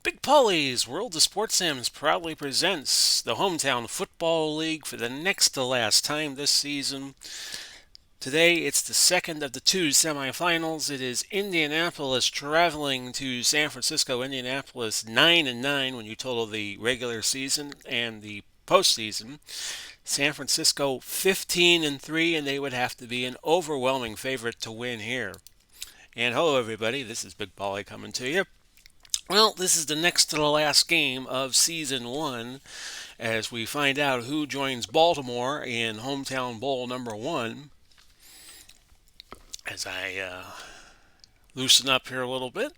Big Polly's World of Sports Sims proudly presents the Hometown Football League for the next to last time this season. Today it's the second of the two semifinals. It is Indianapolis traveling to San Francisco. Indianapolis 9-9 when you total the regular season and the postseason. San Francisco 15-3, and they would have to be an overwhelming favorite to win here. And hello everybody, this is Big Polly coming to you. Well, this is the next to the last game of season one as we find out who joins Baltimore in hometown bowl number one. As I loosen up here a little bit,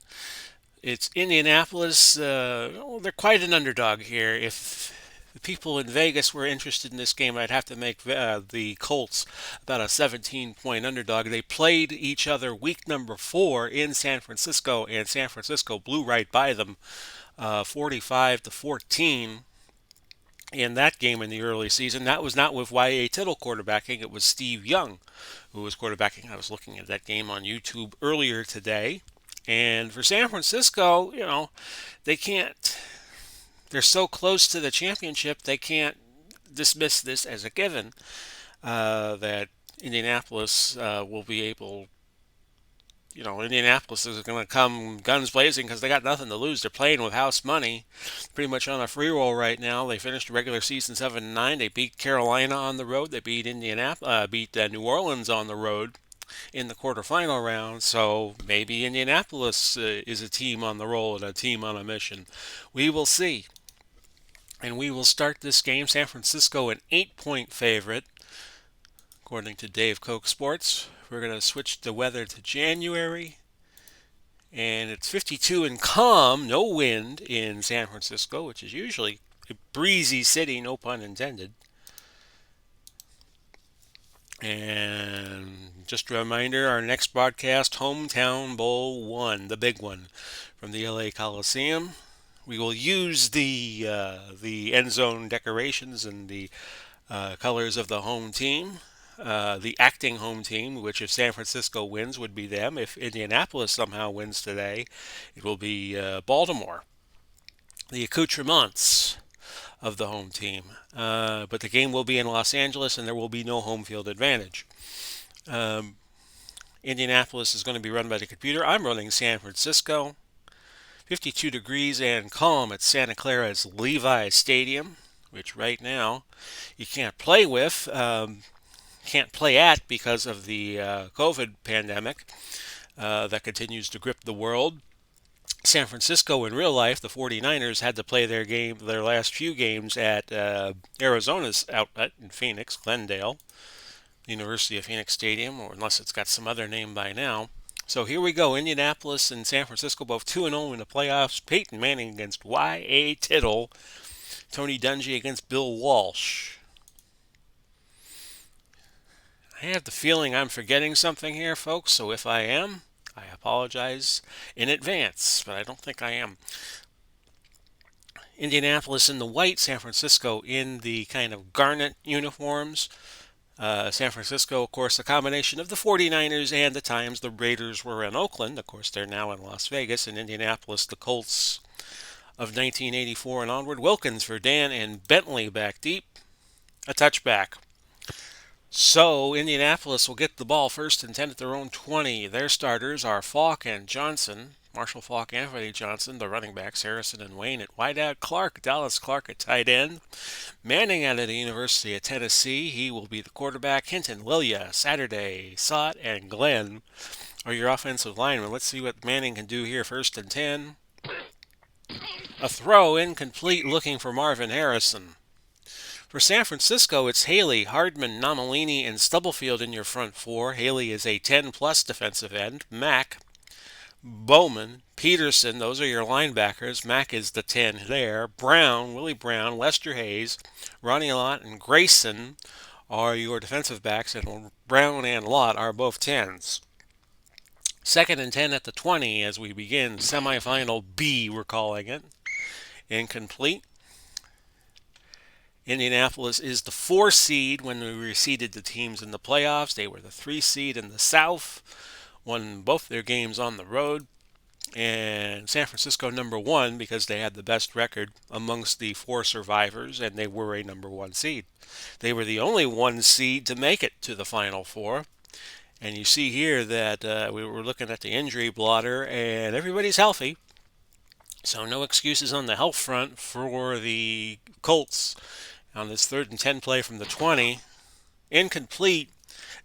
it's Indianapolis. They're quite an underdog here. If the people in Vegas were interested in this game, I'd have to make the Colts about a 17-point underdog. They played each other week number 4 in San Francisco, and San Francisco blew right by them, 45-14 in that game in the early season. That was not with Y.A. Tittle quarterbacking. It was Steve Young who was quarterbacking. I was looking at that game on YouTube earlier today. And for San Francisco, they can't, they're so close to the championship, they can't dismiss this as a given that Indianapolis will be able. Indianapolis is going to come guns blazing because they got nothing to lose. They're playing with house money, pretty much on a free roll right now. They finished the regular season 7-9. They beat Carolina on the road. They beat New Orleans on the road in the quarterfinal round. So maybe Indianapolis is a team on the roll and a team on a mission. We will see. And we will start this game. San Francisco an 8-point favorite, according to Dave Koch Sports. We're going to switch the weather to January. And it's 52 and calm, no wind in San Francisco, which is usually a breezy city, no pun intended. And just a reminder, our next broadcast, Hometown Bowl 1, the big one from the LA Coliseum. We will use the end zone decorations and the colors of the home team. The acting home team, which if San Francisco wins would be them. If Indianapolis somehow wins today, it will be Baltimore. The accoutrements of the home team. But the game will be in Los Angeles and there will be no home field advantage. Indianapolis is going to be run by the computer. I'm running San Francisco. 52 degrees and calm at Santa Clara's Levi Stadium, which right now you can't play with. Can't play at because of the COVID pandemic that continues to grip the world. San Francisco, in real life, the 49ers had to play their last few games at Arizona's outlet in Phoenix, Glendale, University of Phoenix Stadium, or unless it's got some other name by now. So here we go. Indianapolis and San Francisco both 2-0 in the playoffs. Peyton Manning against Y.A. Tittle. Tony Dungy against Bill Walsh. I have the feeling I'm forgetting something here, folks, so if I am, I apologize in advance, but I don't think I am. Indianapolis in the white, San Francisco in the kind of garnet uniforms. San Francisco, of course, a combination of the 49ers and the times the Raiders were in Oakland. Of course, they're now in Las Vegas. In Indianapolis, the Colts of 1984 and onward. Wilkins for Dan and Bentley back deep. A touchback. So Indianapolis will get the ball first and 10 at their own 20. Their starters are Falk and Johnson. Marshall Falk, Anthony Johnson, the running backs, Harrison and Wayne at wideout. Dallas Clark at tight end. Manning out of the University of Tennessee. He will be the quarterback. Hinton, Lilia, Saturday, Sott, and Glenn are your offensive linemen. Let's see what Manning can do here. First and 10. A throw incomplete looking for Marvin Harrison. For San Francisco, it's Haley, Hardman, Nomalini, and Stubblefield in your front four. Haley is a 10-plus defensive end. Mack, Bowman, Peterson, those are your linebackers. Mack is the 10 there. Brown, Willie Brown, Lester Hayes, Ronnie Lott, and Grayson are your defensive backs, and Brown and Lott are both 10s. Second and 10 at the 20 as we begin semifinal B, we're calling it. Incomplete. Indianapolis is the 4 seed when we reseeded the teams in the playoffs. They were the 3 seed in the South, won both their games on the road. and San Francisco number one because they had the best record amongst the four survivors, and they were a number one seed. They were the only one seed to make it to the Final Four. And you see here that we were looking at the injury blotter, and everybody's healthy. So no excuses on the health front for the Colts on this 3rd and 10 play from the 20. Incomplete.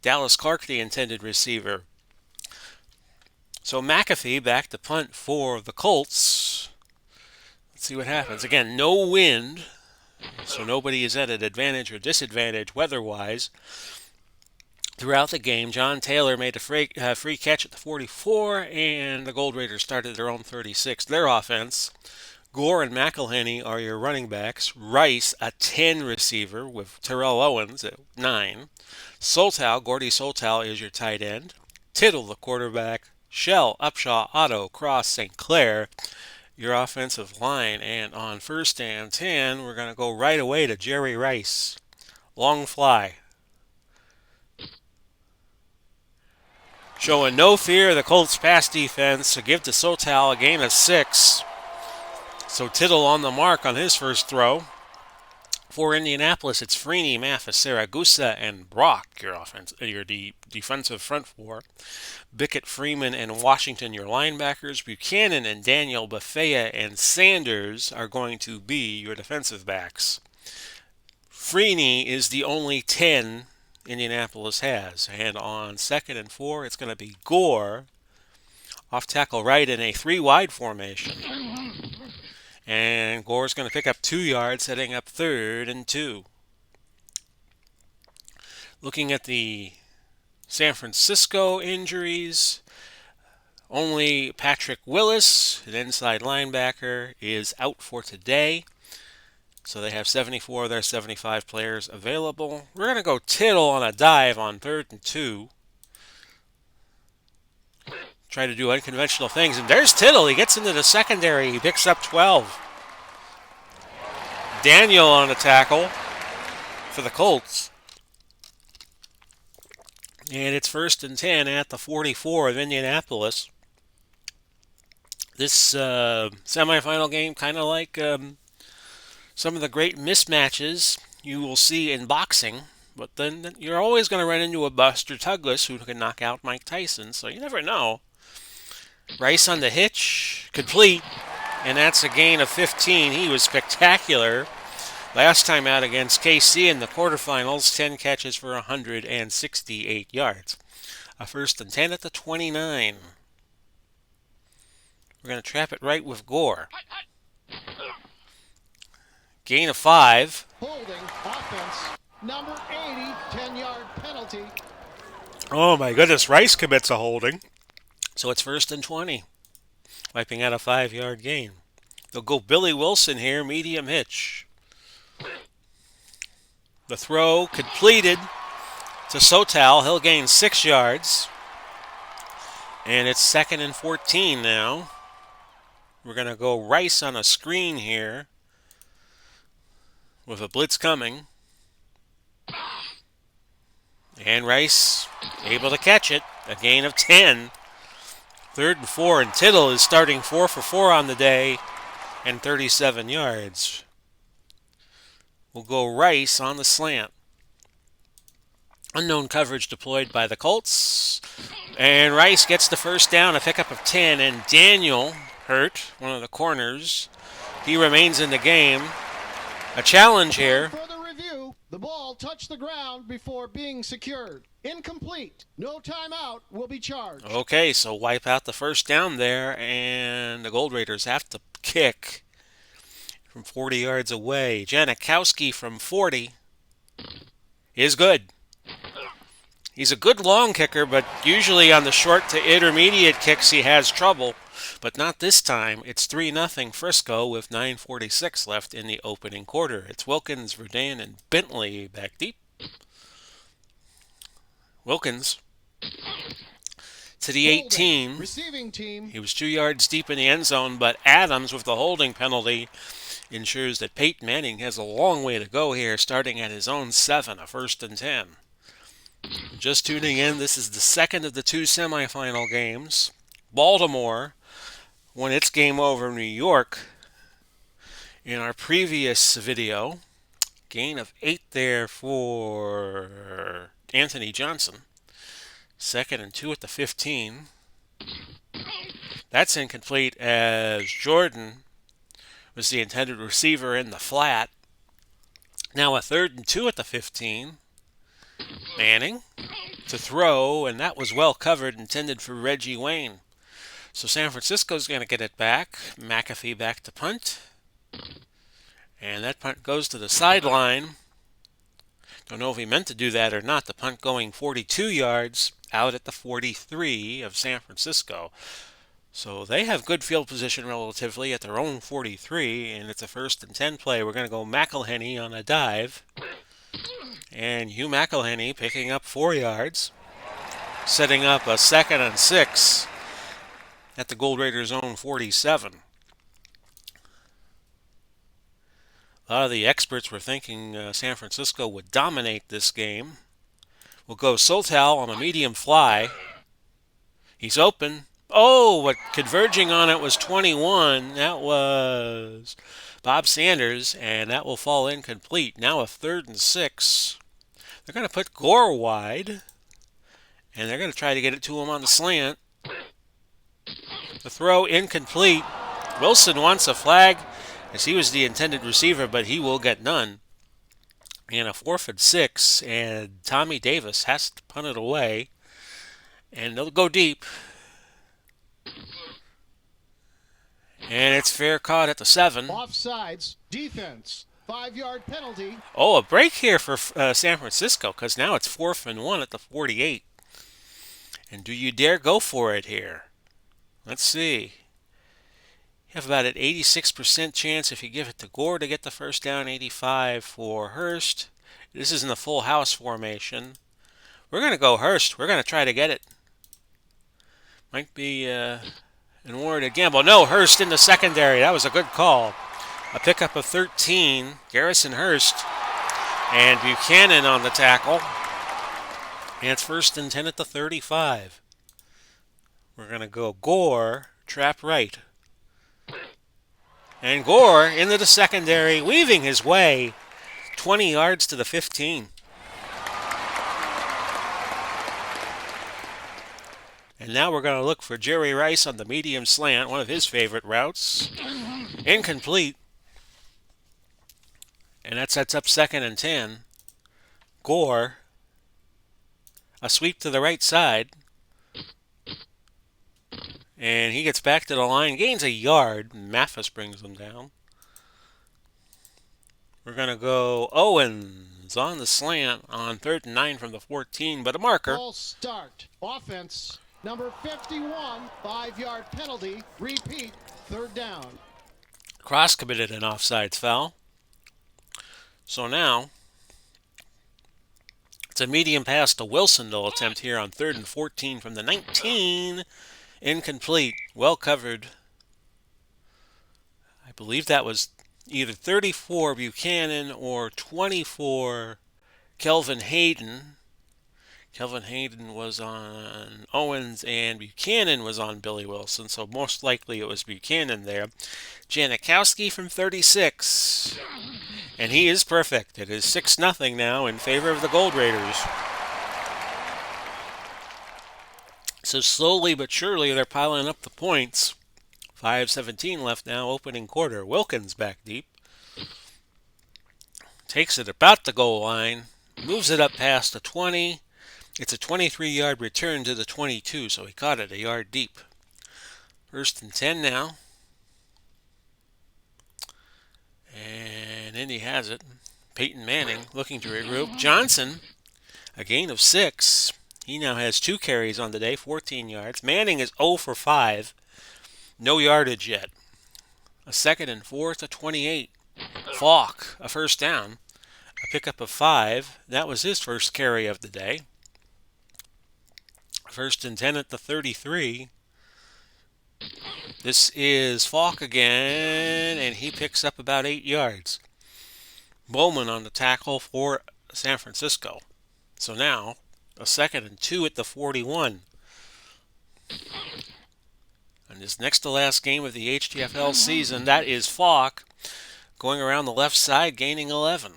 Dallas Clark, the intended receiver. So McAfee back to punt for the Colts. Let's see what happens. Again, no wind, so nobody is at an advantage or disadvantage weather-wise. Throughout the game, John Taylor made a free catch at the 44, and the Gold Raiders started their own 36. Their offense, Gore and McElhenney are your running backs. Rice, a 10 receiver with Terrell Owens at 9. Gordy Soltal is your tight end. Tittle, the quarterback. Shell, Upshaw, Otto, Cross, St. Clair, your offensive line. And on 1st and 10, we're going to go right away to Jerry Rice. Long fly. Showing no fear of the Colts pass defense to give to Sotal a gain of 6. So Tittle on the mark on his first throw. For Indianapolis, it's Freeney, Mathis, Saragusa, and Brock, your defensive front four. Bickett, Freeman, and Washington, your linebackers. Buchanan and Daniel, Bethea, and Sanders are going to be your defensive backs. Freeney is the only 10 Indianapolis has. And on 2nd and 4, it's going to be Gore off tackle right in a 3-wide formation. And Gore's going to pick up 2 yards, setting up 3rd and 2. Looking at the San Francisco injuries, only Patrick Willis, an inside linebacker, is out for today. So they have 74 of their 75 players available. We're going to go Tittle on a dive on 3rd and 2. Try to do unconventional things. And there's Tittle. He gets into the secondary. He picks up 12. Daniel on a tackle for the Colts. And it's 1st and 10 at the 44 of Indianapolis. This semifinal game, kind of like some of the great mismatches you will see in boxing. But then you're always going to run into a Buster Douglas who can knock out Mike Tyson. So you never know. Rice on the hitch, complete, and that's a gain of 15. He was spectacular last time out against KC in the quarterfinals, 10 catches for 168 yards. A 1st and 10 at the 29. We're going to trap it right with Gore. Gain of 5. Holding offense, number 80, 10-yard penalty. Oh my goodness, Rice commits a holding. So it's 1st and 20. Wiping out a 5-yard gain. They'll go Billy Wilson here, medium hitch. The throw completed to Sotal. He'll gain 6 yards. And it's 2nd and 14 now. We're going to go Rice on a screen here with a blitz coming. And Rice able to catch it. A gain of 10. 3rd and 4, and Tittle is starting 4 for 4 on the day and 37 yards. We'll go Rice on the slant. Unknown coverage deployed by the Colts. And Rice gets the first down, a pickup of 10, and Daniel hurt, one of the corners. He remains in the game. A challenge here. Further review, the ball touched the ground before being secured. Incomplete. No timeout will be charged. Okay, so wipe out the first down there, and the Gold Raiders have to kick from 40 yards away. Janikowski from 40 is good. He's a good long kicker, but usually on the short to intermediate kicks he has trouble. But not this time. It's 3-0 Frisco with 9:46 left in the opening quarter. It's Wilkins, Verdane, and Bentley back deep. Wilkins to the 18. Receiving team. He was 2 yards deep in the end zone, but Adams with the holding penalty ensures that Peyton Manning has a long way to go here, starting at his own 7, a 1st and 10. Just tuning in, this is the second of the 2 semifinal games. Baltimore when it's game over New York in our previous video. Gain of 8 there for Anthony Johnson. 2nd and 2 at the 15. That's incomplete as Jordan was the intended receiver in the flat. Now a 3rd and 2 at the 15. Manning to throw, and that was well covered, intended for Reggie Wayne. So San Francisco's going to get it back. McAfee back to punt. And that punt goes to the sideline. Don't know if he meant to do that or not. The punt going 42 yards out at the 43 of San Francisco. So they have good field position relatively at their own 43, and it's a 1st and 10 play. We're going to go McElhenney on a dive. And Hugh McElhenney picking up 4 yards, setting up a 2nd and 6 at the Gold Raiders' own 47. A lot of the experts were thinking San Francisco would dominate this game. We'll go Soltal on a medium fly. He's open. Oh, but converging on it was 21. That was Bob Sanders, and that will fall incomplete. Now a 3rd and 6. They're going to put Gore wide, and they're going to try to get it to him on the slant. The throw incomplete. Wilson wants a flag, as he was the intended receiver, but he will get none. And a 4th and 6, and Tommy Davis has to punt it away. And they'll go deep. And it's fair caught at the 7. Offsides, defense, 5-yard penalty. Oh, a break here for San Francisco, because now it's 4th and 1 at the 48. And do you dare go for it here? Let's see. You have about an 86% chance if you give it to Gore to get the first down, 85 for Hurst. This isn't a full house formation. We're going to go Hurst. We're going to try to get it. Might be an awarded gamble. No, Hurst in the secondary. That was a good call. A pickup of 13. Garrison Hurst and Buchanan on the tackle. And it's 1st and 10 at the 35. We're going to go Gore, trap right. And Gore into the secondary, weaving his way 20 yards to the 15. And now we're going to look for Jerry Rice on the medium slant, one of his favorite routes. Incomplete. And that sets up 2nd and 10. Gore, a sweep to the right side. And he gets back to the line, gains a yard. Mathis brings him down. We're going to go Owens on the slant on 3rd and 9 from the 14, but a marker. False start. Offense, number 51, 5-yard penalty. Repeat, 3rd down. Cross committed an offsides foul. So now it's a medium pass to Wilson they'll attempt here on 3rd and 14 from the 19. Incomplete. Well covered. I believe that was either 34 Buchanan or 24 Kelvin Hayden. Kelvin Hayden was on Owens and Buchanan was on Billy Wilson, so most likely it was Buchanan there. Janikowski from 36. And he is perfect. It is 6-0 now in favor of the Gold Raiders. So slowly but surely they're piling up the points. 5:17 left now, opening quarter. Wilkins back deep. Takes it about the goal line. Moves it up past the 20. It's a 23-yard return to the 22, so he caught it a yard deep. 1st and 10 now. And Indy has it. Peyton Manning looking to regroup. Johnson, a gain of 6. He now has 2 carries on the day, 14 yards. Manning is 0 for 5. No yardage yet. A 2nd and 4 to 28. Falk, a 1st down. A pickup of 5. That was his first carry of the day. 1st and 10 at the 33. This is Falk again, and he picks up about 8 yards. Bowman on the tackle for San Francisco. So now, a 2nd and 2 at the 41. in this next to last game of the HTFL season. That is Falk going around the left side, gaining 11.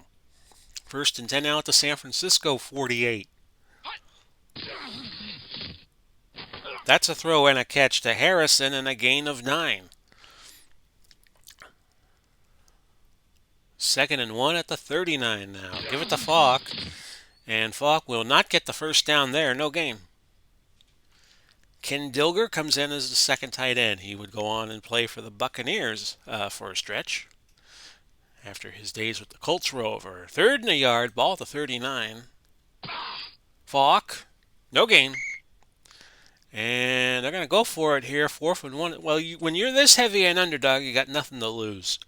First and 10 now at the San Francisco 48. That's a throw and a catch to Harrison and a gain of 9. Second and 1 at the 39 now. Give it to Falk. And Falk will not get the first down there. No gain. Ken Dilger comes in as the second tight end. He would go on and play for the Buccaneers for a stretch after his days with the Colts were over. Third and a yard, ball at the 39. Falk, no gain. And they're going to go for it here. 4th and 1. Well, when you're this heavy an underdog, you got nothing to lose.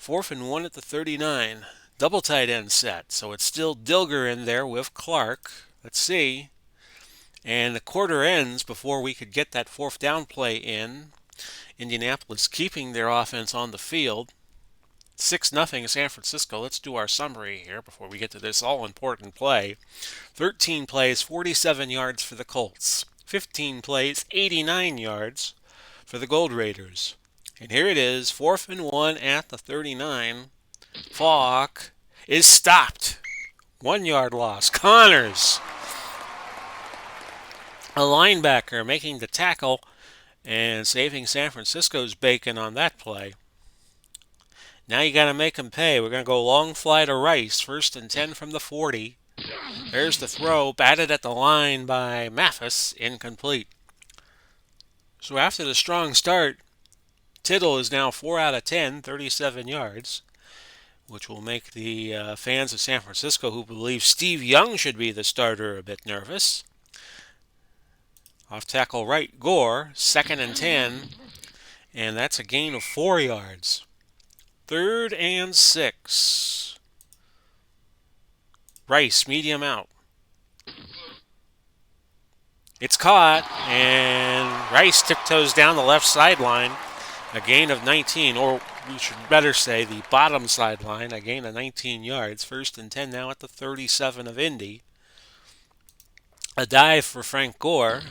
4th and 1 at the 39. Double tight end set. So it's still Dilger in there with Clark. Let's see. And the quarter ends before we could get that 4th down play in. Indianapolis keeping their offense on the field. 6-0 San Francisco. Let's do our summary here before we get to this all-important play. 13 plays, 47 yards for the Colts. 15 plays, 89 yards for the Gold Raiders. And here it is, 4th and 1 at the 39. Falk is stopped. 1 yard loss. Connors, a linebacker, making the tackle and saving San Francisco's bacon on that play. Now you got to make him pay. We're going to go long fly to Rice. 1st and 10 from the 40. There's the throw, batted at the line by Mathis, incomplete. So after the strong start, Tittle is now 4 out of 10, 37 yards, which will make the fans of San Francisco who believe Steve Young should be the starter a bit nervous. Off tackle right, Gore, 2nd and 10, and that's a gain of 4 yards. 3rd and 6. Rice, medium out. It's caught, and Rice tiptoes down the left sideline. A gain of 19, or we should better say the bottom sideline, a gain of 19 yards. 1st and 10 now at the 37 of Indy. A dive for Frank Gore,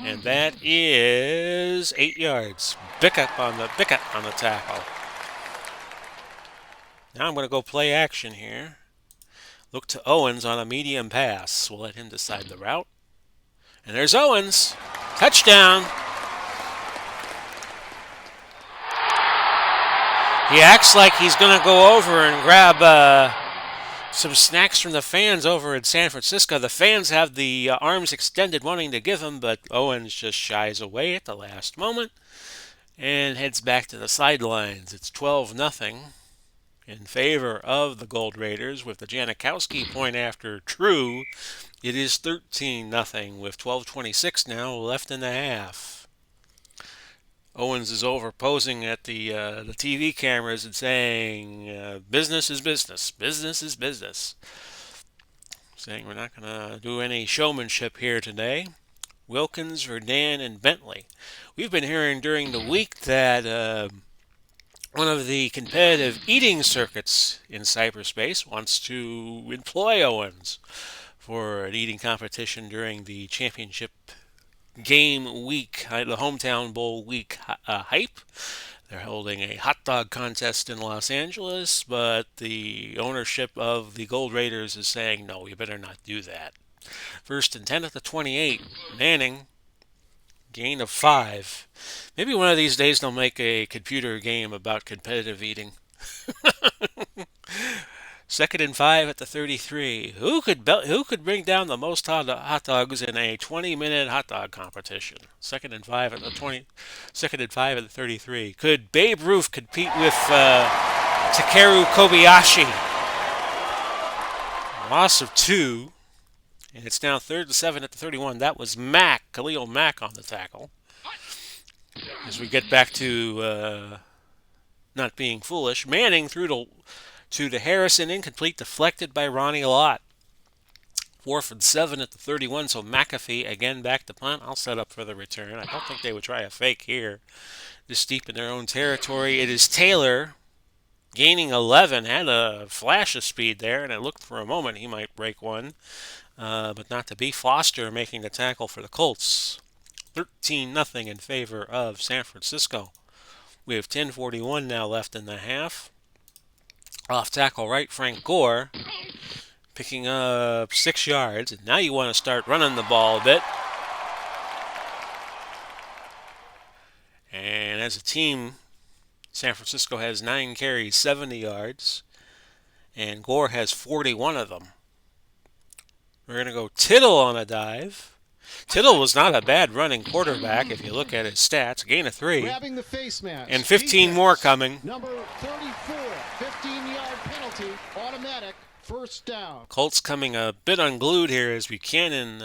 and that is 8 yards. Bickett on the tackle. Now I'm going to go play action here. Look to Owens on a medium pass. We'll let him decide the route. And there's Owens. Touchdown. He acts like he's going to go over and grab some snacks from the fans over in San Francisco. The fans have the arms extended wanting to give him, but Owens just shies away at the last moment and heads back to the sidelines. It's 12-0 in favor of the Gold Raiders with the Janikowski point after true. It is 13-0 with 12:26 now left in the half. Owens is over posing at the TV cameras and saying, business is business, business is business. Saying we're not going to do any showmanship here today. Wilkins, Verdan, and Bentley. We've been hearing during the week that one of the competitive eating circuits in cyberspace wants to employ Owens for an eating competition during the championship game week, the hometown bowl week hype. They're holding a hot dog contest in Los Angeles, but the ownership of the Gold Raiders is saying, no, you better not do that. 1st and 10 at the 28. Manning, gain of 5. Maybe one of these days they'll make a computer game about competitive eating. 2nd and 5 at the 33. Who could bring down the most hot dogs in a 20-minute hot dog competition? 2nd and 5 at the 20. 2nd and 5 at the 33. Could Babe Ruth compete with Takeru Kobayashi? Loss of 2. And it's now 3rd and 7 at the 31. That was Khalil Mack on the tackle. As we get back to not being foolish, Manning threw to Harrison, incomplete, deflected by Ronnie Lott. 4th and 7 at the 31, so McAfee again back to punt. I'll set up for the return. I don't think they would try a fake here. This deep in their own territory. It is Taylor gaining 11, had a flash of speed there, and it looked for a moment he might break one. But not to be. Foster making the tackle for the Colts. 13-0 in favor of San Francisco. We have 10:41 now left in the half. Off tackle right, Frank Gore picking up 6 yards. And now you want to start running the ball a bit. And as a team, San Francisco has 9 carries, 70 yards. And Gore has 41 of them. We're going to go Tittle on a dive. Tittle was not a bad running quarterback if you look at his stats. Gain of 3. Grabbing the face mask. And 15 more coming. Number 34, 15-yard penalty, automatic, first down. Colts coming a bit unglued here as Buchanan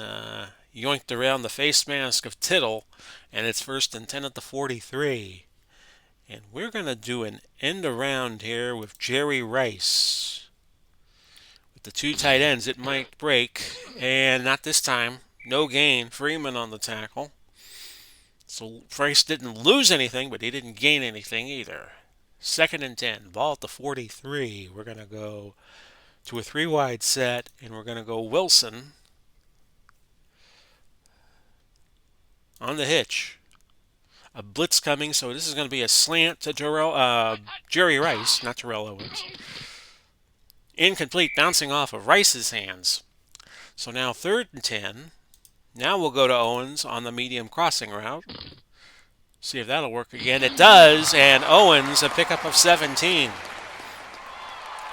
yoinked around the face mask of Tittle. And it's 1st and 10 at the 43. And we're going to do an end around here with Jerry Rice. With the 2 tight ends, it might break. And not this time. No gain. Freeman on the tackle. So Rice didn't lose anything, but he didn't gain anything either. 2nd and 10. Ball at the 43. We're going to go to a 3-wide set, and we're going to go Wilson on the hitch. A blitz coming, so this is going to be a slant to Jerry Rice, not Terrell Owens. Incomplete, bouncing off of Rice's hands. So now 3rd and 10. Now we'll go to Owens on the medium crossing route. See if that'll work again. It does, and Owens a pickup of 17.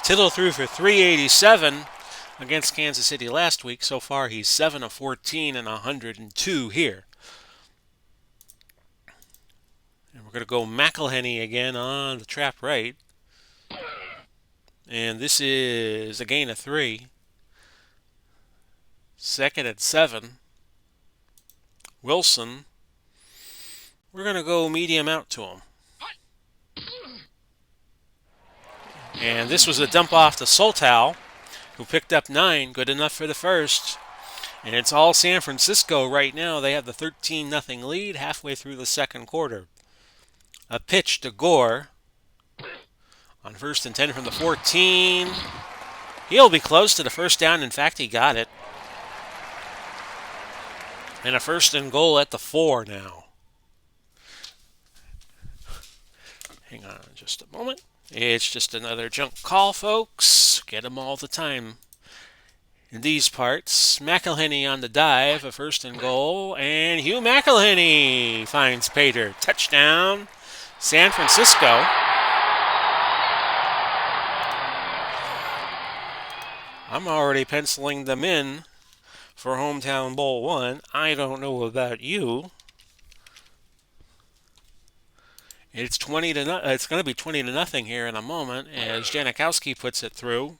Tittle threw for 387 against Kansas City last week. So far he's 7 of 14 and 102 here. And we're going to go McElhenney again on the trap right. And this is a gain of 3. 2nd and 7. Wilson. We're going to go medium out to him. And this was a dump off to Soltau, who picked up 9. Good enough for the first. And it's all San Francisco right now. They have the 13-0 lead halfway through the second quarter. A pitch to Gore on 1st and 10 from the 14. He'll be close to the first down. In fact, he got it. And a 1st and goal at the 4 now. Hang on just a moment. It's just another junk call, folks. Get them all the time in these parts. McElhenney on the dive, a 1st and goal. And Hugh McElhenney finds Pater. Touchdown, San Francisco. I'm already penciling them in for Hometown Bowl 1. I don't know about you. It's 20 to it's going to be 20-0 here in a moment as Janikowski puts it through.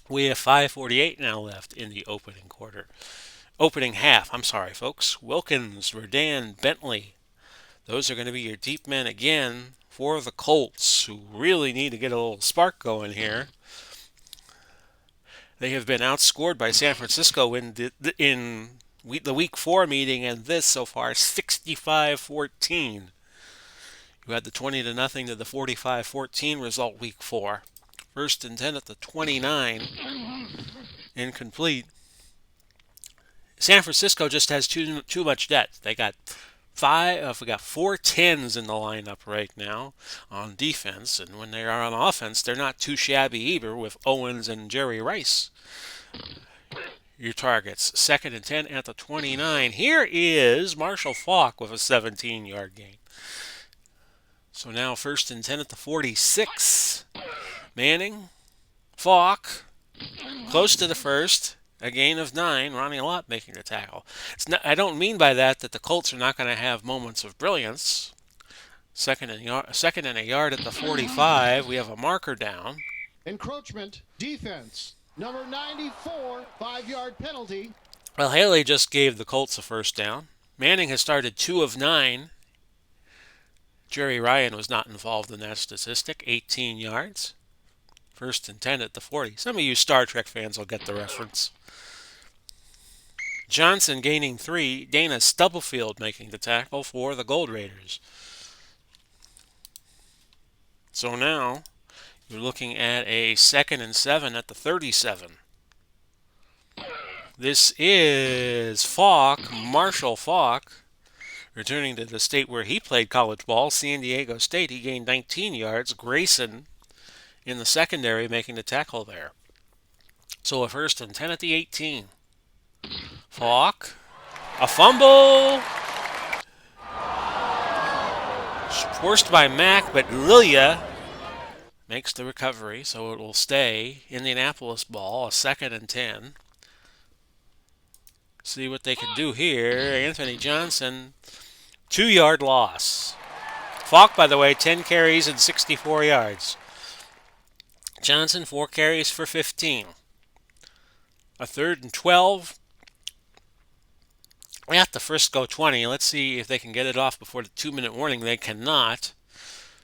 We have 5:48 now left in the opening half. I'm sorry, folks. Wilkins, Redan, Bentley. Those are going to be your deep men again for the Colts, who really need to get a little spark going here. They have been outscored by San Francisco in the Week 4 meeting, and this so far 65-14. You had the 20-0 to the 45-14 result Week 4. 1st and 10 at the 29. Incomplete. San Francisco just has too much depth. They got 4 10s in the lineup right now on defense, and when they are on offense, they're not too shabby either with Owens and Jerry Rice. Your targets, 2nd and 10 at the 29. Here is Marshall Faulk with a 17-yard gain. So now 1st and 10 at the 46. Manning, Faulk, close to the first. A gain of 9. Ronnie Lott making the tackle. I don't mean by that the Colts are not going to have moments of brilliance. Second and a yard at the 45. We have a marker down. Encroachment, defense. Number 94, 5-yard penalty. Well, Haley just gave the Colts a first down. Manning has started 2 of 9. Jerry Ryan was not involved in that statistic. 18 yards. 1st and 10 at the 40. Some of you Star Trek fans will get the reference. Johnson gaining 3. Dana Stubblefield making the tackle for the Gold Raiders. So now you're looking at a 2nd and 7 at the 37. This is Faulk, Marshall Faulk, Returning to the state where he played college ball, San Diego State, he gained 19 yards. Grayson in the secondary making the tackle there. So a first and 10 at the 18. Falk, a fumble, forced by Mack, but Lilia makes the recovery, so it will stay Indianapolis ball, a second and 10. See what they can do here. Anthony Johnson, 2-yard loss. Falk, by the way, 10 carries and 64 yards. Johnson, 4 carries for 15. A third and 12 at the Frisco 20. Let's see if they can get it off before the 2-minute warning. They cannot.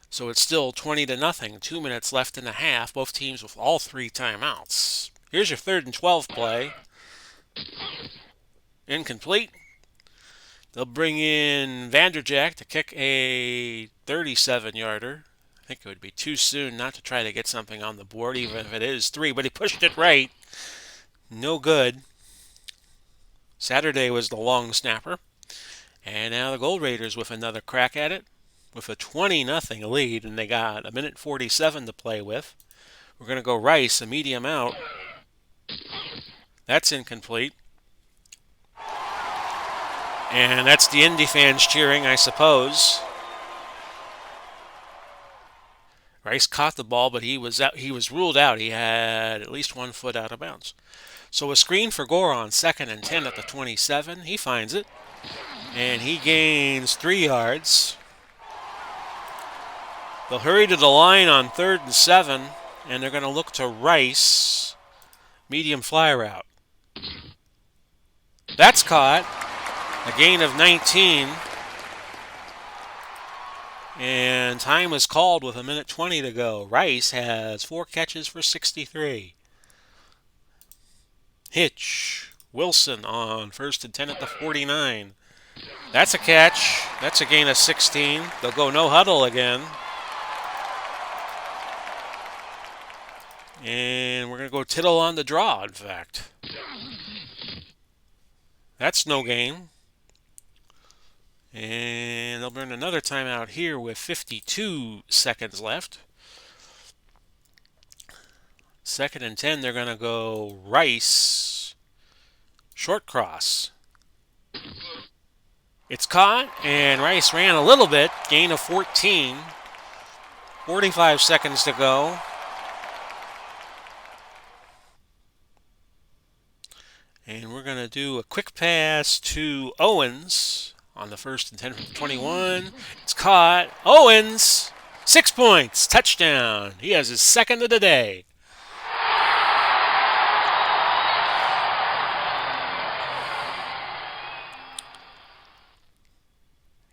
So it's still 20 to nothing. 2 minutes left in the half. Both teams with all 3 timeouts. Here's your third and 12 play. Incomplete. They'll bring in Vanderjack to kick a 37-yarder. I think it would be too soon not to try to get something on the board, even if it is 3. But he pushed it right. No good. Saturday was the long snapper. And now the Gold Raiders with another crack at it with a 20-0 lead, and they got a minute 47 to play with. We're going to go Rice, a medium out. That's incomplete. And that's the Indy fans cheering, I suppose. Rice caught the ball, but he was out, he was ruled out. He had at least 1 foot out of bounds. So a screen for Gore on second and 10 at the 27. He finds it, and he gains 3 yards. They'll hurry to the line on third and 7, and they're going to look to Rice, medium fly route. That's caught. A gain of 19. And time was called with a minute 20 to go. Rice has 4 catches for 63. Hitch. Wilson on first and 10 at the 49. That's a catch. That's a gain of 16. They'll go no huddle again. And we're going to go Tittle on the draw, in fact. That's no gain. And they'll burn another timeout here with 52 seconds left. Second and 10, they're going to go Rice. Short cross. It's caught, and Rice ran a little bit. Gain of 14. 45 seconds to go. And we're going to do a quick pass to Owens on the first and 10 from the 21. It's caught. Owens, 6 points, touchdown. He has his second of the day.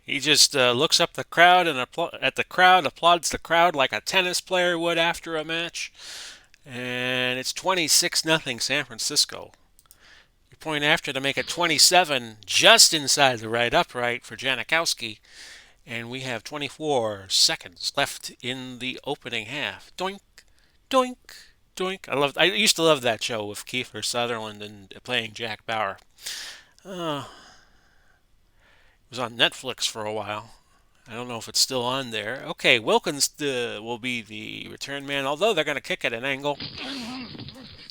He just looks up the crowd and at the crowd, applauds the crowd like a tennis player would after a match. And it's 26-0 San Francisco. Point after to make it 27, just inside the right upright for Janikowski. And we have 24 seconds left in the opening half. Doink, doink, doink. I used to love that show with Kiefer Sutherland and playing Jack Bauer. It was on Netflix for a while. I don't know if it's still on there. Okay, Wilkins will be the return man, although they're going to kick at an angle.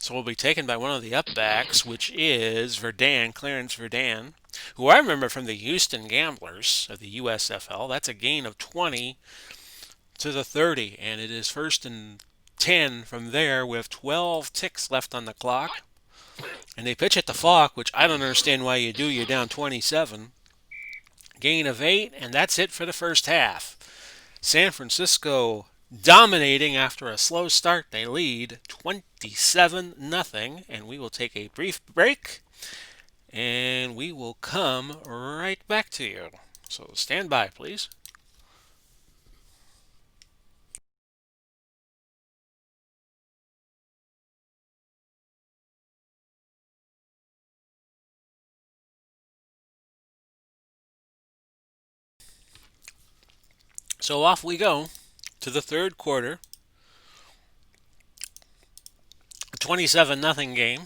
So we'll be taken by one of the upbacks, which is Verdun, Clarence Verdun, who I remember from the Houston Gamblers of the USFL. That's a gain of 20 to the 30, and it is first and 10 from there with 12 ticks left on the clock. And they pitch at the Falk, which I don't understand why you do. You're down 27. Gain of 8, and that's it for the first half. San Francisco dominating after a slow start. They lead 27-0, and we will take a brief break, and we will come right back to you. So stand by, please. So off we go to the third quarter. A 27-0 game,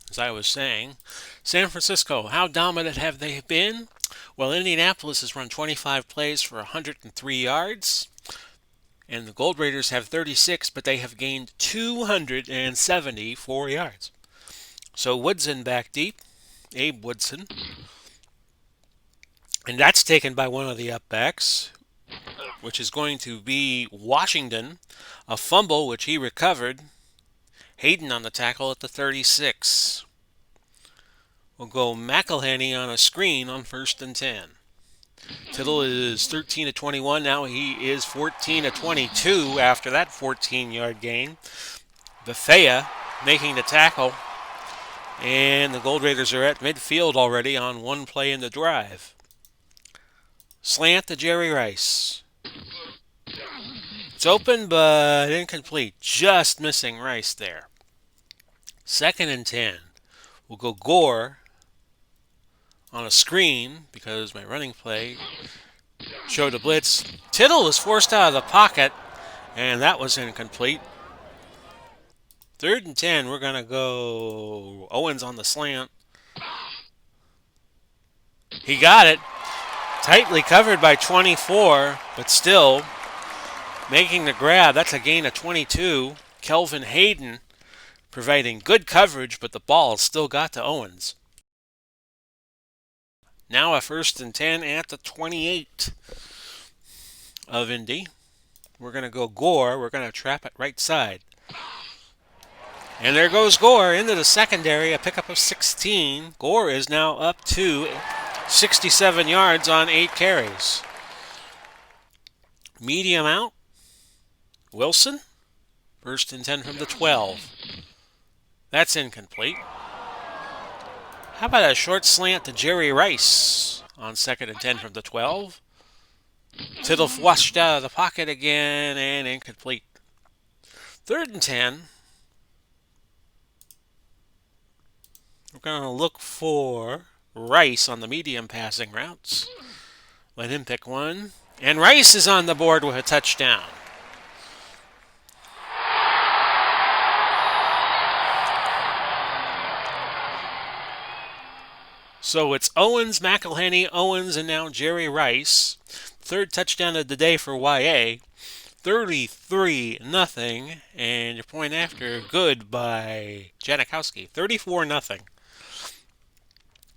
as I was saying. San Francisco, how dominant have they been? Well, Indianapolis has run 25 plays for 103 yards, and the Gold Raiders have 36, but they have gained 274 yards. So Woodson back deep, Abe Woodson, and that's taken by one of the upbacks, which is going to be Washington. A fumble, which he recovered. Hayden on the tackle at the 36. We'll go McElhenney on a screen on 1st and 10. Tittle is 13 to 21. Now he is 14 to 22 after that 14-yard gain. Bethea making the tackle. And the Gold Raiders are at midfield already on one play in the drive. Slant to Jerry Rice. It's open but incomplete. Just missing Rice there. 2nd and 10. We'll go Gore on a screen because my running play showed a blitz. Tittle is forced out of the pocket, and that was incomplete. 3rd and 10, we're going to go Owens on the slant. He got it. Tightly covered by 24, but still making the grab. That's a gain of 22. Kelvin Hayden providing good coverage, but the ball still got to Owens. Now a 1st and 10 at the 28 of Indy. We're going to go Gore. We're going to trap it right side. And there goes Gore into the secondary, a pickup of 16. Gore is now up to 67 yards on 8 carries. Medium out. Wilson. 1st and 10 from the 12. That's incomplete. How about a short slant to Jerry Rice on 2nd and 10 from the 12? Tittle flushed out of the pocket again and incomplete. 3rd and 10. We're going to look for Rice on the medium passing routes. Let him pick one. And Rice is on the board with a touchdown. So it's Owens, McElhenney, Owens, and now Jerry Rice. 3rd touchdown of the day for YA. 33-0. And your point after, good by Janikowski. 34-0.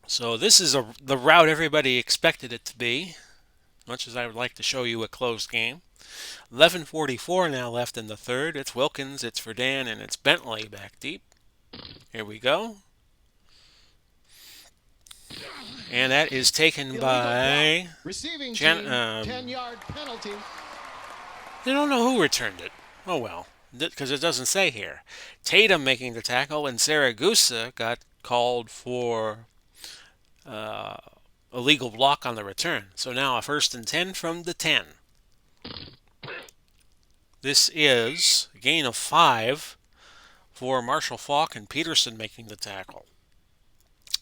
So this is the route everybody expected it to be, much as I would like to show you a close game. 11:44 now left in the 3rd. It's Wilkins, it's Verdan, and it's Bentley back deep. Here we go. And that is taken by receiving 10-yard penalty. I don't know who returned it. Oh well, because it doesn't say here. Tatum making the tackle, and Saragusa got called for illegal block on the return. So now a 1st and 10 from the 10. This is a gain of 5 for Marshall Faulk and Peterson making the tackle.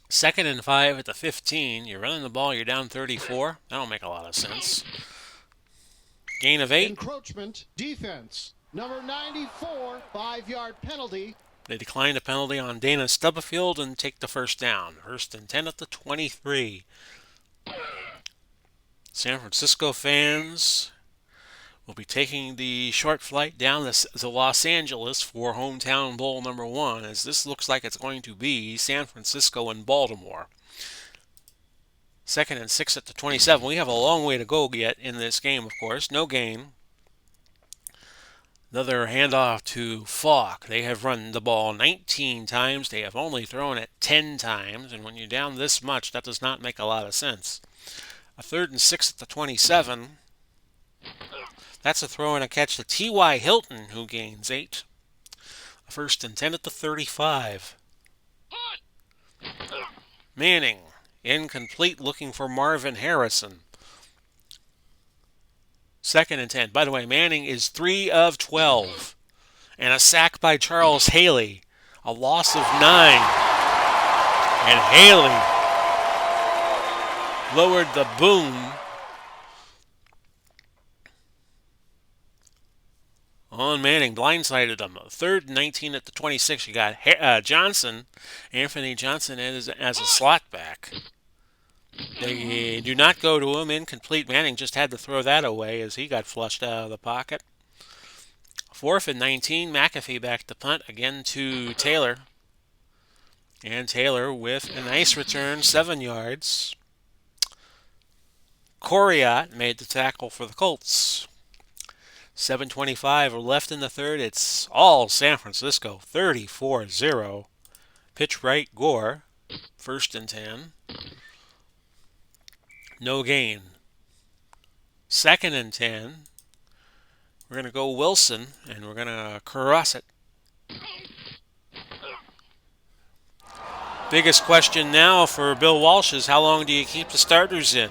2nd and 5 at the 15. You're running the ball, you're down 34. That don't make a lot of sense. Gain of 8. Encroachment defense. Number 94, 5-yard penalty. They decline the penalty on Dana Stubblefield and take the 1st down. 1st and 10 at the 23. San Francisco fans will be taking the short flight down to Los Angeles for hometown bowl number 1, as this looks like it's going to be San Francisco and Baltimore. 2nd and 6 at the 27. We have a long way to go yet in this game, of course. No gain. Another handoff to Falk. They have run the ball 19 times. They have only thrown it 10 times. And when you're down this much, that does not make a lot of sense. A 3rd and 6 at the 27. That's a throw and a catch to T.Y. Hilton, who gains 8. A 1st and 10 at the 35. Manning, incomplete, looking for Marvin Harrison. 2nd and 10. By the way, Manning is 3 of 12. And a sack by Charles Haley. A loss of 9. And Haley lowered the boom on Manning. Blindsided him. 3rd and 19 at the 26. You got Johnson. Anthony Johnson as a slot back. They do not go to him. Incomplete. Manning just had to throw that away as he got flushed out of the pocket. 4th and 19. McAfee back to punt again to Taylor. And Taylor with a nice return, 7 yards. Coriat made the tackle for the Colts. 7:25 left in the third. It's all San Francisco, 34-0. Pitch right, Gore. 1st and 10. No gain. 2nd and 10. We're going to go Wilson, and we're going to cross it. Biggest question now for Bill Walsh is how long do you keep the starters in?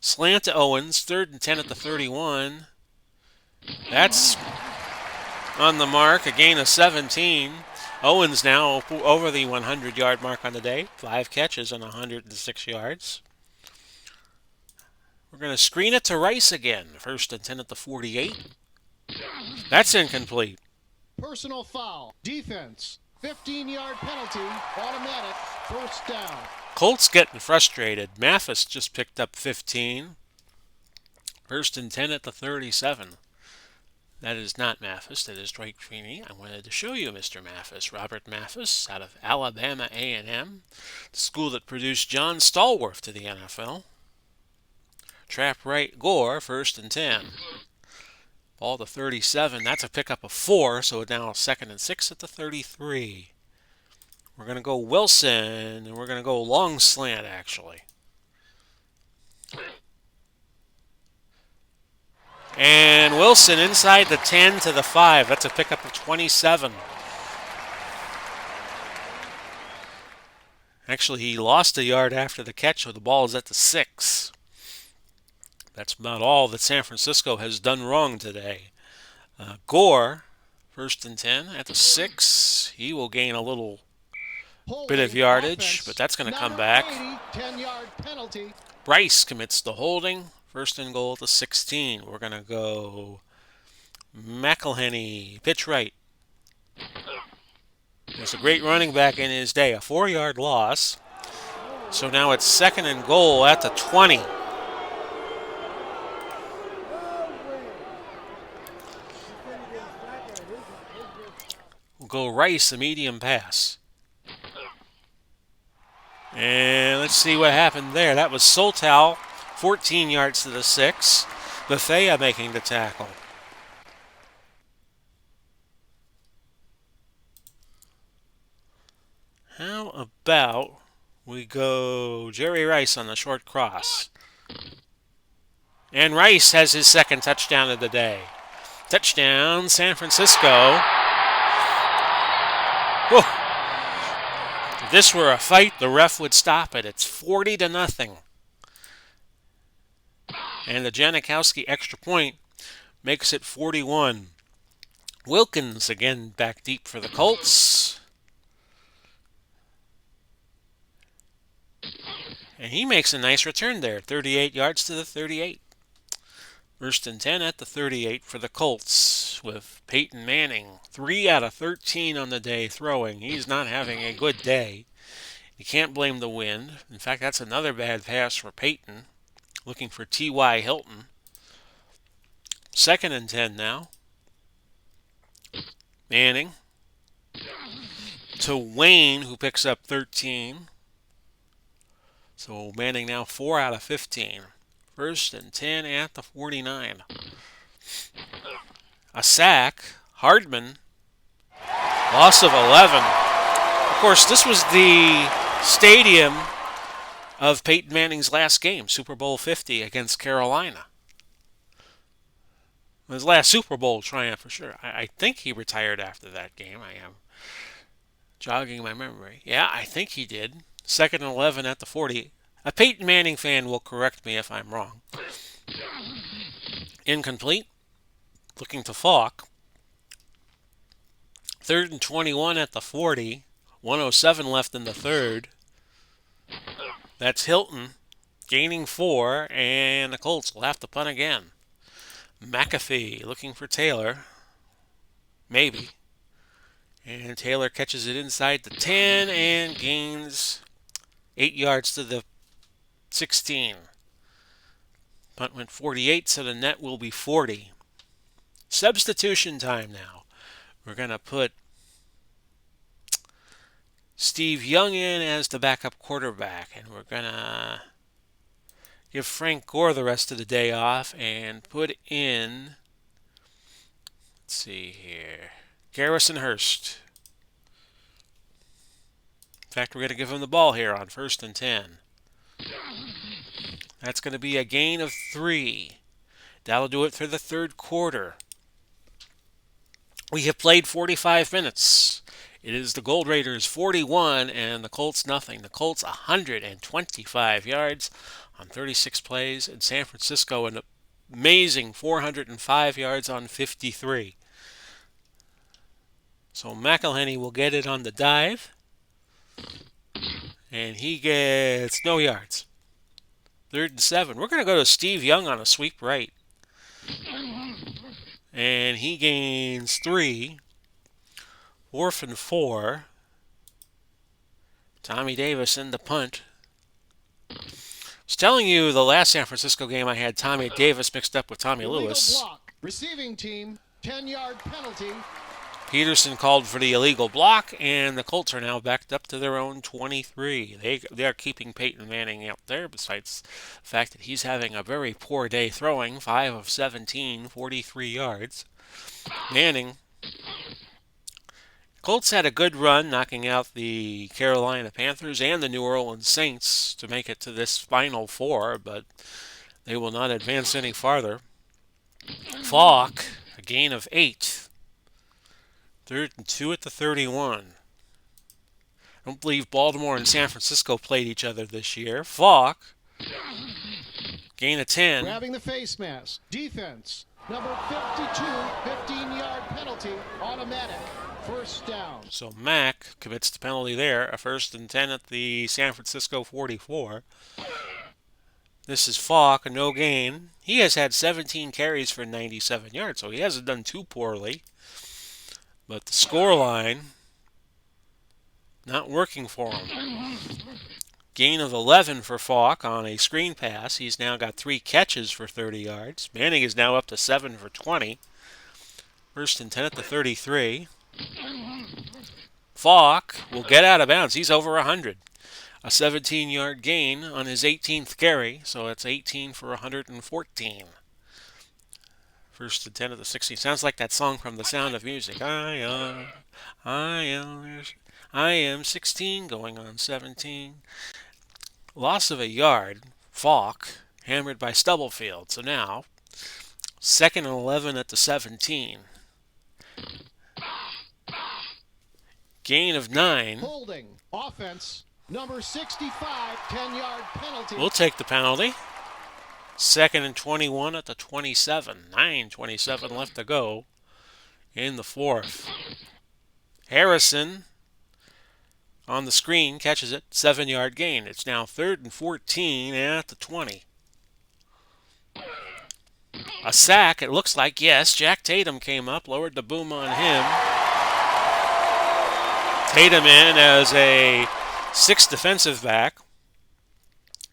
Slant to Owens, 3rd and 10 at the 31. That's on the mark, a gain of 17. Owens now over the 100-yard mark on the day, 5 catches and 106 yards. We're going to screen it to Rice again, 1st and 10 at the 48. That's incomplete. Personal foul. Defense. 15-yard penalty. Automatic. 1st down. Colts getting frustrated. Mathis just picked up 15. 1st and 10 at the 37. That is not Mathis. That is Dwight Freeney. I wanted to show you Mr. Mathis. Robert Mathis out of Alabama A&M, the school that produced John Stallworth to the NFL. Trap right, Gore, 1st and 10. Ball to 37. That's a pickup of 4, so now 2nd and 6 at the 33. We're going to go Wilson, and we're going to go long slant, actually. And Wilson inside the 10 to the 5. That's a pickup of 27. Actually, he lost a yard after the catch, so the ball is at the 6. That's about all that San Francisco has done wrong today. Gore, 1st and 10 at the 6. He will gain a little bit of yardage, but that's going to come back. 10-yard penalty. Rice commits the holding. 1st and goal at the 16. We're going to go McElhenney, pitch right. He's a great running back in his day. A 4-yard loss. So now it's 2nd and goal at the 20. We'll go Rice, a medium pass. And let's see what happened there. That was Soltal, 14 yards to the 6. Bethea making the tackle. How about we go Jerry Rice on the short cross? And Rice has his 2nd touchdown of the day. Touchdown, San Francisco. Whoa. If this were a fight, the ref would stop it. It's 40-0. And the Janikowski extra point makes it 41. Wilkins again back deep for the Colts. And he makes a nice return there, 38 yards to the 38. 1st and 10 at the 38 for the Colts with Peyton Manning. 3 out of 13 on the day throwing. He's not having a good day. You can't blame the wind. In fact, that's another bad pass for Peyton. Looking for T.Y. Hilton. 2nd and 10 now. Manning to Wayne, who picks up 13. So Manning now 4 out of 15. 1st and 10 at the 49. A sack. Hardman. Loss of 11. Of course, this was the stadium of Peyton Manning's last game, Super Bowl 50 against Carolina. His last Super Bowl triumph for sure. I think he retired after that game. I am jogging my memory. Yeah, I think he did. 2nd and 11 at the 40. A Peyton Manning fan will correct me if I'm wrong. Incomplete. Looking to Falk. 3rd and 21 at the 40. 107 left in the 3rd. That's Hilton gaining 4, and the Colts will have to punt again. McAfee looking for Taylor. Maybe. And Taylor catches it inside the 10 and gains 8 yards to the 16. Punt went 48, so the net will be 40. Substitution time now. We're going to put Steve Young in as the backup quarterback, and we're going to give Frank Gore the rest of the day off and put in, let's see here, Garrison Hurst. In fact, we're going to give him the ball here on 1st and 10. That's going to be a gain of 3. That'll do it for the third quarter. We have played 45 minutes. It is the Gold Raiders 41 and the Colts nothing. The Colts 125 yards on 36 plays, and San Francisco an amazing 405 yards on 53. So McElhenney will get it on the dive, and he gets no yards. 3rd and 7. We're going to go to Steve Young on a sweep right. And he gains 3. 4th and 4. Tommy Davis in the punt. I was telling you the last San Francisco game I had Tommy Davis mixed up with Tommy Lewis. Block. Receiving team, 10-yard penalty. Peterson called for the illegal block, and the Colts are now backed up to their own 23. They are keeping Peyton Manning out there, besides the fact that he's having a very poor day throwing, 5 of 17, 43 yards. Manning. Colts had a good run, knocking out the Carolina Panthers and the New Orleans Saints to make it to this Final Four, but they will not advance any farther. Falk, a gain of 8. 3rd and 2 at the 31. I don't believe Baltimore and San Francisco played each other this year. Falk, gain of 10. Grabbing the face mask. Defense, number 52, 15-yard penalty, automatic. 1st down. So Mack commits the penalty there. A 1st and 10 at the San Francisco 44. This is Falk, a no gain. He has had 17 carries for 97 yards, so he hasn't done too poorly. But the score line not working for him. Gain of 11 for Falk on a screen pass. He's now got 3 catches for 30 yards. Manning is now up to 7 for 20. 1st and 10 at the 33. Falk will get out of bounds. He's over 100. A 17-yard gain on his 18th carry, so it's 18 for 114. 1st and 10 at the 60. Sounds like that song from The Sound of Music. I am 16, going on 17. Loss of a yard. Falk, hammered by Stubblefield. So now, 2nd and 11 at the 17. Gain of 9. Holding. Offense, number 65, 10-yard penalty. We'll take the penalty. 2nd and 21 at the 27. 9:27 left to go in the 4th. Harrison on the screen catches it. 7-yard gain. It's now 3rd and 14 at the 20. A sack, it looks like, yes. Jack Tatum came up, lowered the boom on him. Tatum in as a 6th defensive back.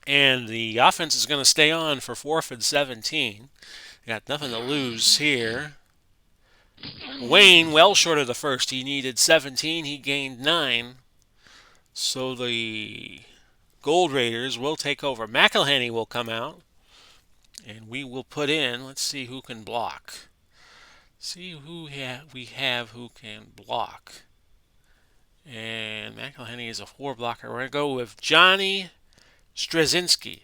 And the offense is going to stay on for 4th and 17. Got nothing to lose here. Wayne, well short of the 1st. He needed 17. He gained 9. So the Gold Raiders will take over. McElhenney will come out. And we will put in, let's see who can block. See who we have who can block. And McElhenney is a 4 blocker. We're going to go with Johnny Strizkowski.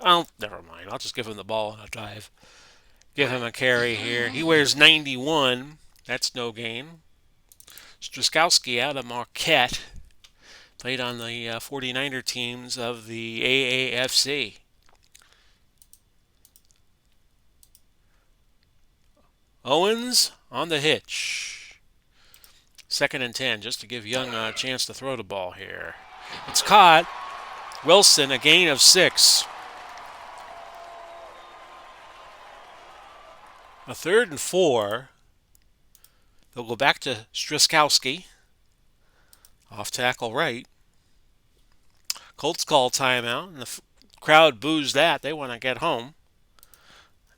Oh, never mind. I'll just give him the ball on a drive. Give him a carry here. He wears 91. That's no gain. Strizkowski out of Marquette. Played on the 49er teams of the AAFC. Owens on the hitch. 2nd and 10, just to give Young a chance to throw the ball here. It's caught. Wilson, a gain of 6. A 3rd and 4. He'll go back to Struskowski. Off tackle right. Colts call timeout, and the crowd boos that. They want to get home.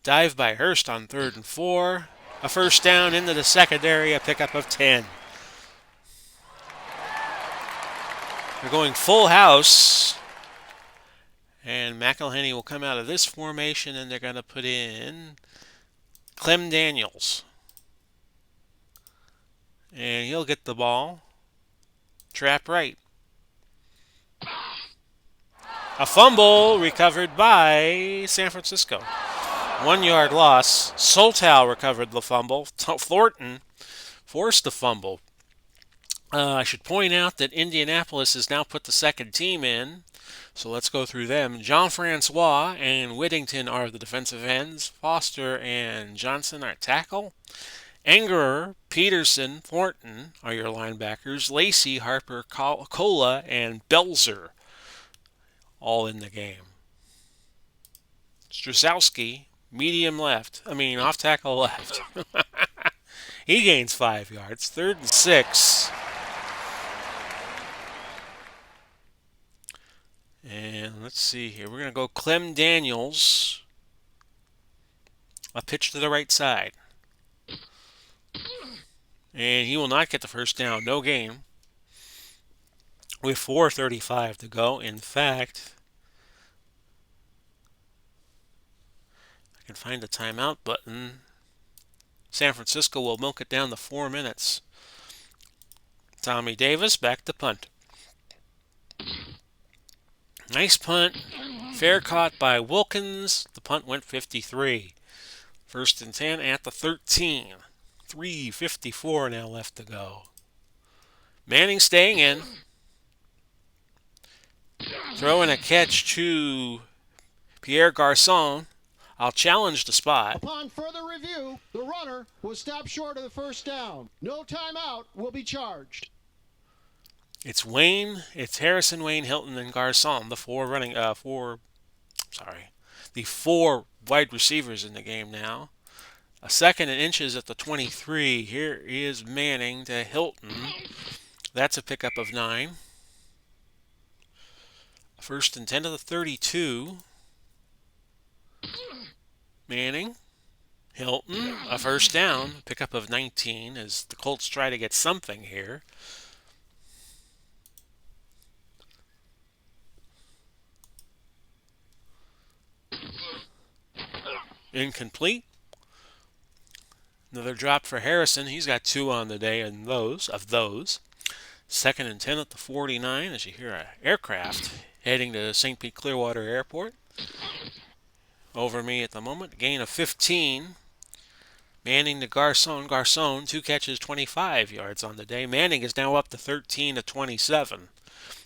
Dive by Hurst on 3rd and 4. A first down into the secondary, a pickup of 10. They're going full house. And McElhenney will come out of this formation, and they're going to put in Clem Daniels. And he'll get the ball. Trap right. A fumble recovered by San Francisco. 1 yard loss. Soltow recovered the fumble. Thornton forced the fumble. I should point out that Indianapolis has now put the second team in. So let's go through them. Jean-Francois and Whittington are the defensive ends. Foster and Johnson are tackle. Angerer, Peterson, Thornton are your linebackers. Lacey, Harper, Cola, and Belzer all in the game. Strasowski, off tackle left. He gains 5 yards. 3rd and 6. And let's see here. We're going to go Clem Daniels. A pitch to the right side. And he will not get the first down. No gain. With 4:35 to go. In fact, I can find the timeout button. San Francisco will milk it down to 4 minutes. Tommy Davis back to punt. Nice punt. Fair caught by Wilkins. The punt went 53. 1st and 10 at the 13. 3:54 now left to go. Manning staying in. Throwing a catch to Pierre Garçon. I'll challenge the spot. Upon further review, the runner was stopped short of the first down. No timeout will be charged. It's Harrison, Wayne, Hilton, and Garçon, the four wide receivers in the game now. A second and inches at the 23. Here is Manning to Hilton. That's a pickup of 9. 1st and 10 to the 32. Manning, Hilton, a first down, pickup of 19 as the Colts try to get something here. Incomplete. Another drop for Harrison. He's got 2 on the day of those. 2nd and 10 at the 49 as you hear an aircraft heading to St. Pete Clearwater Airport. Over me at the moment. Gain of 15. Manning to Garçon. Garçon, 2 catches, 25 yards on the day. Manning is now up to 13 to 27.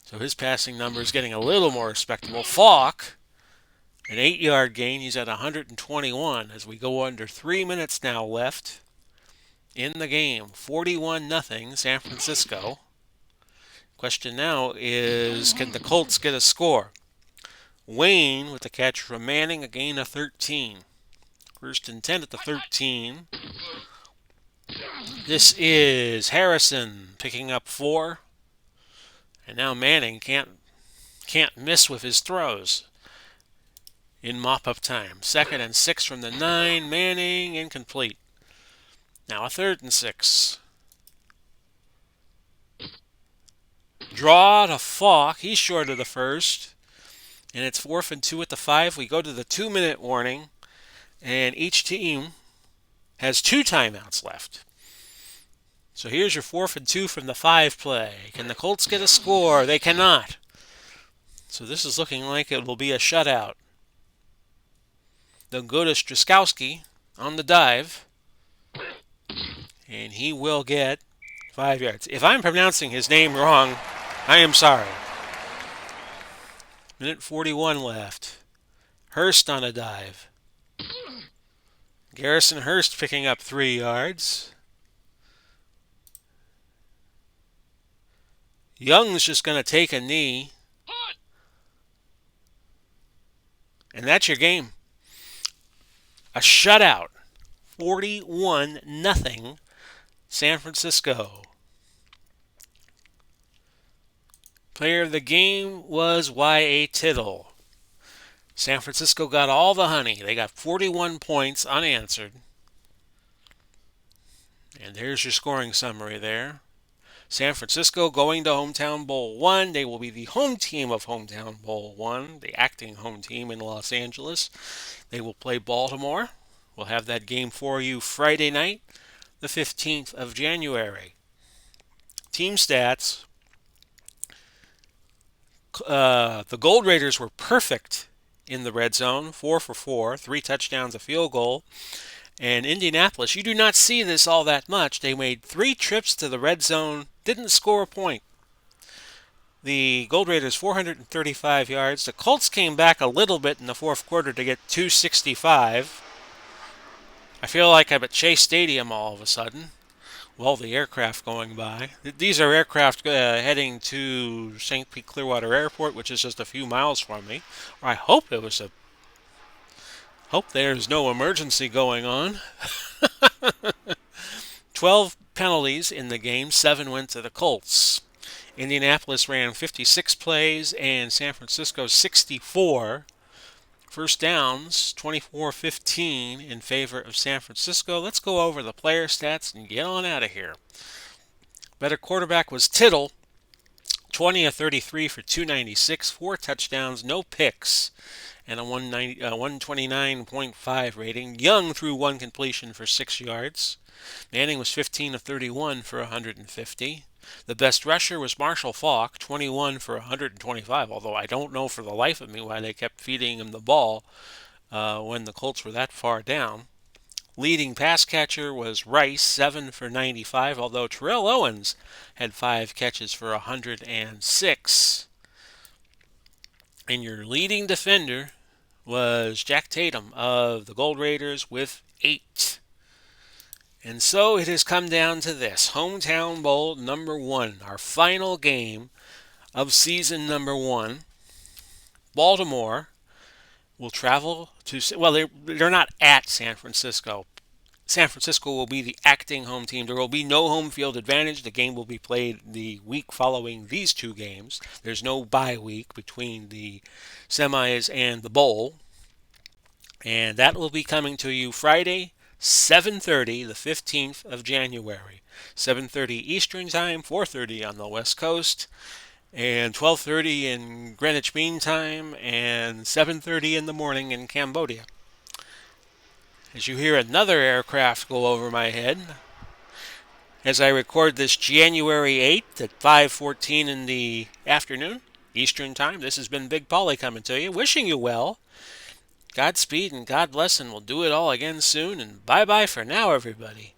So his passing number is getting a little more respectable. Falk, an 8-yard gain. He's at 121 as we go under 3 minutes now left in the game. 41-0 San Francisco. Question now is, can the Colts get a score? Wayne with the catch from Manning, a gain of 13. 1st and 10 at the 13. This is Harrison picking up 4. And now Manning can't miss with his throws in mop-up time. 2nd and 6 from the 9. Manning incomplete. Now a 3rd and 6. Draw to Falk. He's short of the first. And it's 4th and 2 at the 5. We go to the 2-minute warning. And each team has 2 timeouts left. So here's your 4th and 2 from the 5 play. Can the Colts get a score? They cannot. So this is looking like it will be a shutout. They'll go to Struskowski on the dive. And he will get 5 yards. If I'm pronouncing his name wrong, I am sorry. Minute 41 left. Hurst on a dive. Garrison Hurst picking up 3 yards. Young's just going to take a knee. And that's your game. A shutout. 41-0 San Francisco. Player of the game was Y.A. Tittle. San Francisco got all the honey. They got 41 points unanswered. And there's your scoring summary there. San Francisco going to Hometown Bowl 1. They will be the home team of Hometown Bowl 1, the acting home team in Los Angeles. They will play Baltimore. We'll have that game for you Friday night, the 15th of January. Team stats. The Gold Raiders were perfect in the red zone, 4 for 4, 3 touchdowns, a field goal. And Indianapolis, you do not see this all that much. They made 3 trips to the red zone, didn't score a point. The Gold Raiders 435 yards. The Colts came back a little bit in the fourth quarter to get 265. I feel like I'm at Chase Stadium all of a sudden. Well, the aircraft going by. These are aircraft heading to St. Pete Clearwater Airport, which is just a few miles from me. Or I hope hope there's no emergency going on. 12 penalties in the game, 7 went to the Colts. Indianapolis ran 56 plays and San Francisco 64. First downs, 24-15 in favor of San Francisco. Let's go over the player stats and get on out of here. Better quarterback was Tittle, 20 of 33 for 296, 4 touchdowns, no picks, and a 129.5 rating. Young threw 1 completion for 6 yards. Manning was 15 of 31 for 150. The best rusher was Marshall Faulk, 21 for 125, although I don't know for the life of me why they kept feeding him the ball when the Colts were that far down. Leading pass catcher was Rice, 7 for 95, although Terrell Owens had 5 catches for 106. And your leading defender was Jack Tatum of the Gold Raiders with 8. And so it has come down to this. Hometown Bowl number 1, our final game of season number 1. Baltimore will travel to, well, they're not at San Francisco. San Francisco will be the acting home team. There will be no home field advantage. The game will be played the week following these 2 games. There's no bye week between the semis and the bowl. And that will be coming to you Friday, 7:30, the 15th of January. 7:30 Eastern Time, 4:30 on the West Coast, and 12:30 in Greenwich Mean Time, and 7:30 in the morning in Cambodia. As you hear another aircraft go over my head, as I record this January 8th at 5:14 in the afternoon, Eastern Time, this has been Big Polly coming to you, wishing you well. Godspeed and God bless, and we'll do it all again soon. And bye-bye for now, everybody.